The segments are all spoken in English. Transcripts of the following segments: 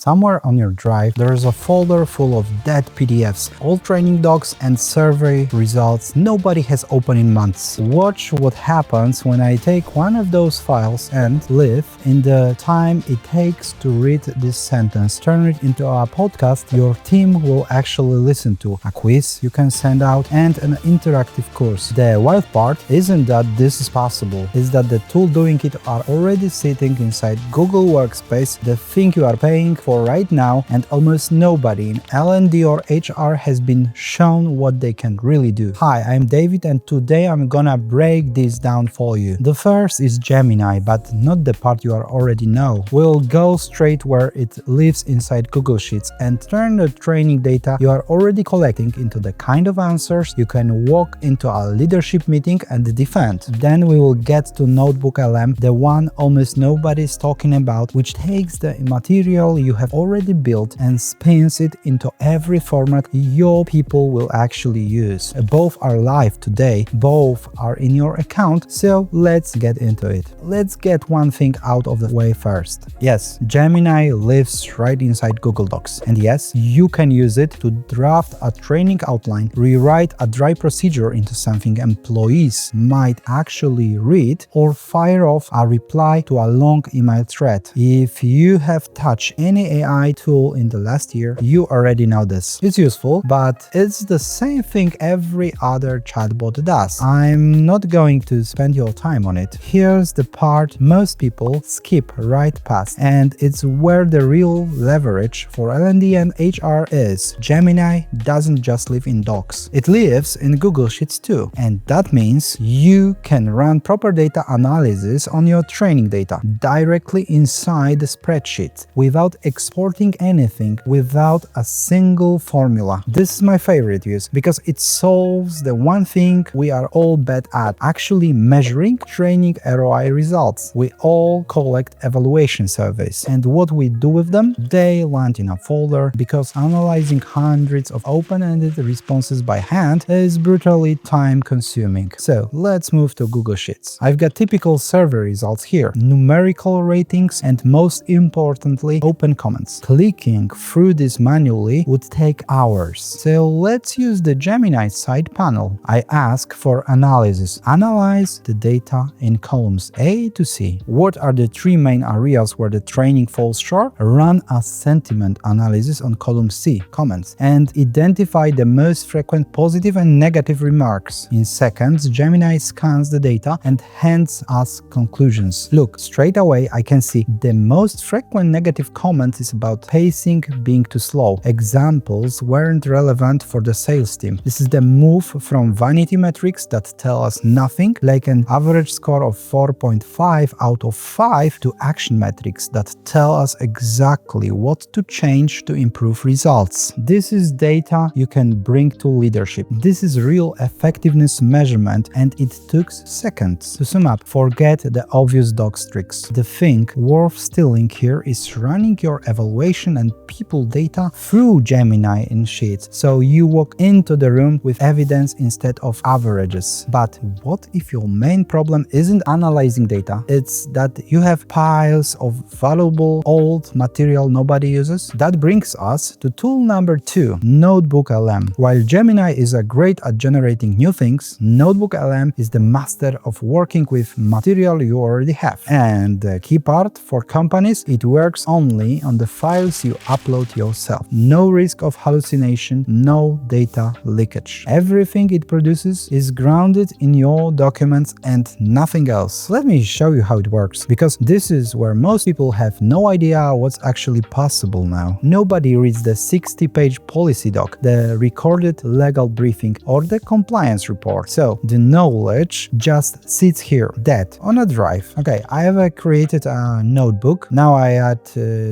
Somewhere on your drive, there is a folder full of dead PDFs, old training docs and survey results nobody has opened in months. Watch what happens when I take one of those files and live in the time it takes to read this sentence, turn it into a podcast your team will actually listen to, a quiz you can send out, and an interactive course. The wild part isn't that this is possible, it's that the tool doing it are already sitting inside Google Workspace, the thing you are paying for right now, and almost nobody in L&D or HR has been shown what they can really do. Hi, I'm David and today I'm gonna break this down for you. The first is Gemini, but not the part you already know. We'll go straight where it lives inside Google Sheets and turn the training data you are already collecting into the kind of answers you can walk into a leadership meeting and defend. Then we will get to NotebookLM, the one almost nobody's talking about, which takes the material you have already built and spins it into every format your people will actually use. Both are live today, both are in your account, so let's get into it. Let's get one thing out of the way first. Yes, Gemini lives right inside Google Docs, and yes, you can use it to draft a training outline, rewrite a dry procedure into something employees might actually read, or fire off a reply to a long email thread. If you have touched any AI tool in the last year, you already know this. It's useful, but it's the same thing every other chatbot does. I'm not going to spend your time on it. Here's the part most people skip right past, and it's where the real leverage for L&D and HR is. Gemini doesn't just live in docs. It lives in Google Sheets too, and that means you can run proper data analysis on your training data directly inside the spreadsheet without exporting anything, without a single formula. This is my favorite use because it solves the one thing we are all bad at, actually measuring training ROI results. We all collect evaluation surveys, and what we do with them? They land in a folder because analyzing hundreds of open-ended responses by hand is brutally time-consuming. So let's move to Google Sheets. I've got typical survey results here, numerical ratings, and most importantly, open comments. Clicking through this manually would take hours. So let's use the Gemini side panel. I ask for analysis. Analyze the data in columns A to C. What are the three main areas where the training falls short? Run a sentiment analysis on column C, comments, and identify the most frequent positive and negative remarks. In seconds, Gemini scans the data and hands us conclusions. Look, straight away I can see the most frequent negative comment is about pacing being too slow. Examples weren't relevant for the sales team. This is the move from vanity metrics that tell us nothing, like an average score of 4.5 out of 5, to action metrics that tell us exactly what to change to improve results. This is data you can bring to leadership. This is real effectiveness measurement, and it took seconds. To sum up, forget the obvious docs tricks. The thing worth stealing here is running your evaluation and people data through Gemini in Sheets, so you walk into the room with evidence instead of averages. But what if your main problem isn't analyzing data? It's that you have piles of valuable old material nobody uses? That brings us to tool number 2, NotebookLM. While Gemini is great at generating new things, NotebookLM is the master of working with material you already have. And the key part, for companies, it works only on the files you upload yourself. No risk of hallucination, no data leakage. Everything it produces is grounded in your documents and nothing else. Let me show you how it works, because this is where most people have no idea what's actually possible now. Nobody reads the 60-page policy doc, the recorded legal briefing, or the compliance report. So the knowledge just sits here, dead, on a drive. Okay, I have created a notebook. Now I add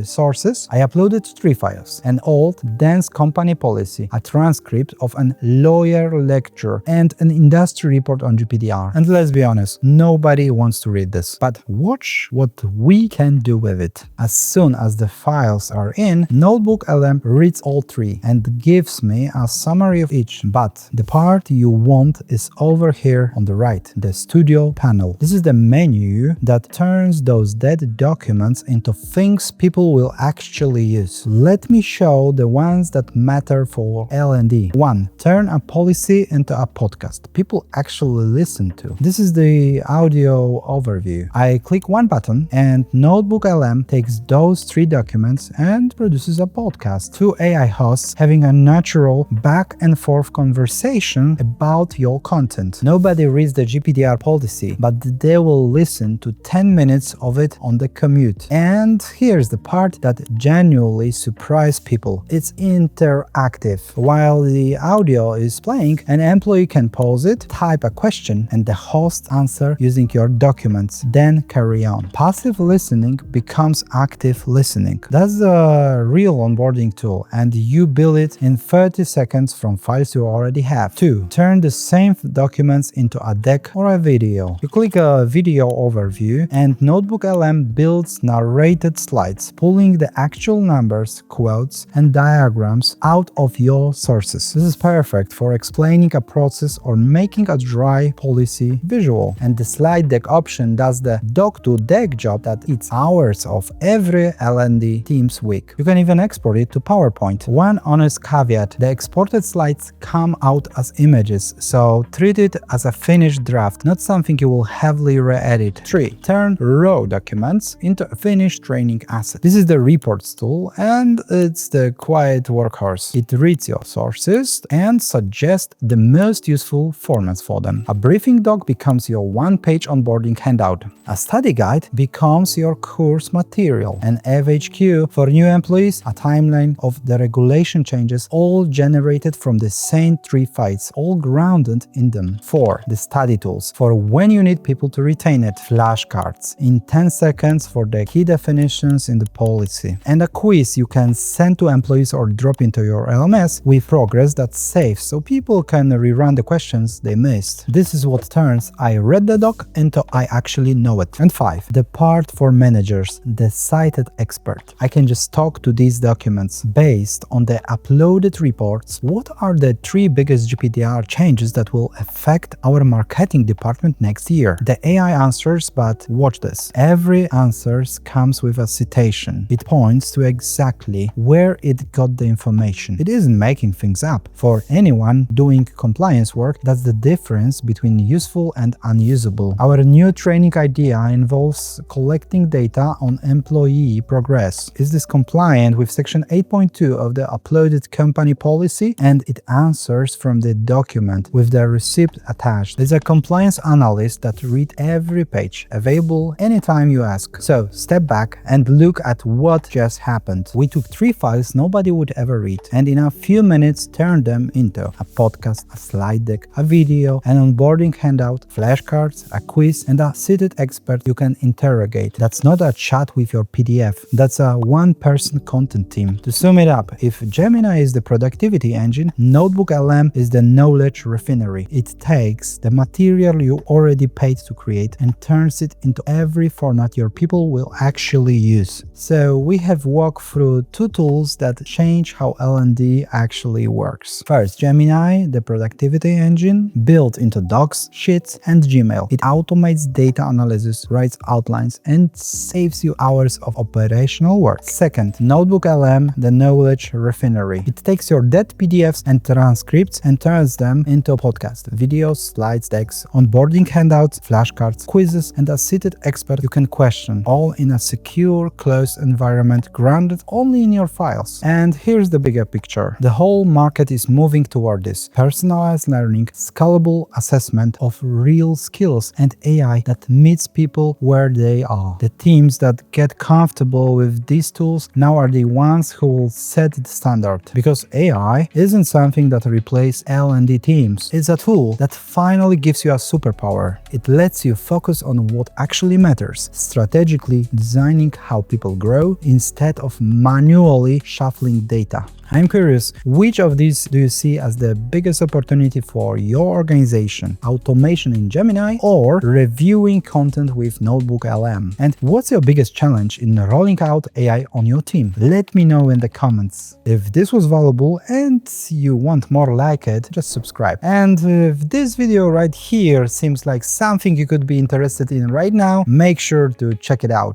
sources. I uploaded 3 files: an old, dense company policy, a transcript of an lawyer lecture, and an industry report on GDPR. And let's be honest, nobody wants to read this. But watch what we can do with it. As soon as the files are in, NotebookLM reads all 3 and gives me a summary of each. But the part you want is over here on the right, the studio panel. This is the menu that turns those dead documents into things people will actually use. Let me show the ones that matter for L&D. 1. Turn a policy into a podcast people actually listen to. This is the audio overview. I click one button and NotebookLM takes those 3 documents and produces a podcast. 2 AI hosts having a natural back and forth conversation about your content. Nobody reads the GDPR policy, but they will listen to 10 minutes of it on the commute. And here's the part that genuinely surprised people. It's interactive. While the audio is playing, an employee can pause it, type a question, and the host answer using your documents, then carry on. Passive listening becomes active listening. That's a real onboarding tool, and you build it in 30 seconds from files you already have. 2. Turn the same documents into a deck or a video. You click a video overview, and NotebookLM builds narrated slides, pulling the actual numbers, quotes, and diagrams out of your sources. This is perfect for explaining a process or making a dry policy visual. And the slide deck option does the doc-to-deck job that eats hours of every L&D team's week. You can even export it to PowerPoint. One honest caveat: the exported slides come out as images, so treat it as a finished draft, not something you will heavily re-edit. 3. Turn raw documents into a finished training asset. This is the reports tool, and it's the quiet workhorse. It reads your sources and suggests the most useful formats for them. A briefing doc becomes your one-page onboarding handout. A study guide becomes your course material. An FAQ for new employees, a timeline of the regulation changes, all generated from the same 3 files, all grounded in them. 4. The study tools for when you need people to retain it. Flashcards in 10 seconds for the key definitions in the policy. And a quiz you can send to employees or drop into your LMS with progress that's safe, so people can rerun the questions they missed. This is what turns I read the doc into I actually know it. And 5. The part for managers, the Cited expert. I can just talk to these documents based on the uploaded reports. What are the 3 biggest GDPR changes that will affect our marketing department next year? The AI answers, but watch this. Every answer comes with a citation. It points to exactly where it got the information. It isn't making things up. For anyone doing compliance work, that's the difference between useful and unusable. Our new training idea involves collecting data on employee progress. Is this compliant with section 8.2 of the uploaded company policy? And it answers from the document with the receipt attached. There's a compliance analyst that reads every page, available anytime you ask. So step back and look at what just happened. We took 3 files nobody would ever read, and in a few minutes turned them into a podcast, a slide deck, a video, an onboarding handout, flashcards, a quiz, and a seated expert you can interrogate. That's not a chat with your PDF. That's a one-person content team. To sum it up, if Gemini is the productivity engine, NotebookLM is the knowledge refinery. It takes the material you already paid to create and turns it into every format your people will actually use. So we have walked through 2 tools that change how L&D actually works. First, Gemini, the productivity engine, built into Docs, Sheets, and Gmail. It automates data analysis, writes outlines, and saves you hours of operational work. Second, NotebookLM, the knowledge refinery. It takes your dead PDFs and transcripts and turns them into a podcast, videos, slides, decks, onboarding handouts, flashcards, quizzes, and a seated expert you can question, all in a secure, closed environment grounded only in your files. And here's the bigger picture. The whole market is moving toward this. Personalized learning, scalable assessment of real skills, and AI that meets people where they are. The teams that get comfortable with these tools now are the ones who will set the standard. Because AI isn't something that replaces L&D teams. It's a tool that finally gives you a superpower. It lets you focus on what actually matters, strategically designing how people grow instead of manually shuffling data. I'm curious, which of these do you see as the biggest opportunity for your organization? Automation in Gemini or reviewing content with NotebookLM? And what's your biggest challenge in rolling out AI on your team? Let me know in the comments. If this was valuable and you want more like it, just subscribe. And if this video right here seems like something you could be interested in right now, make sure to check it out.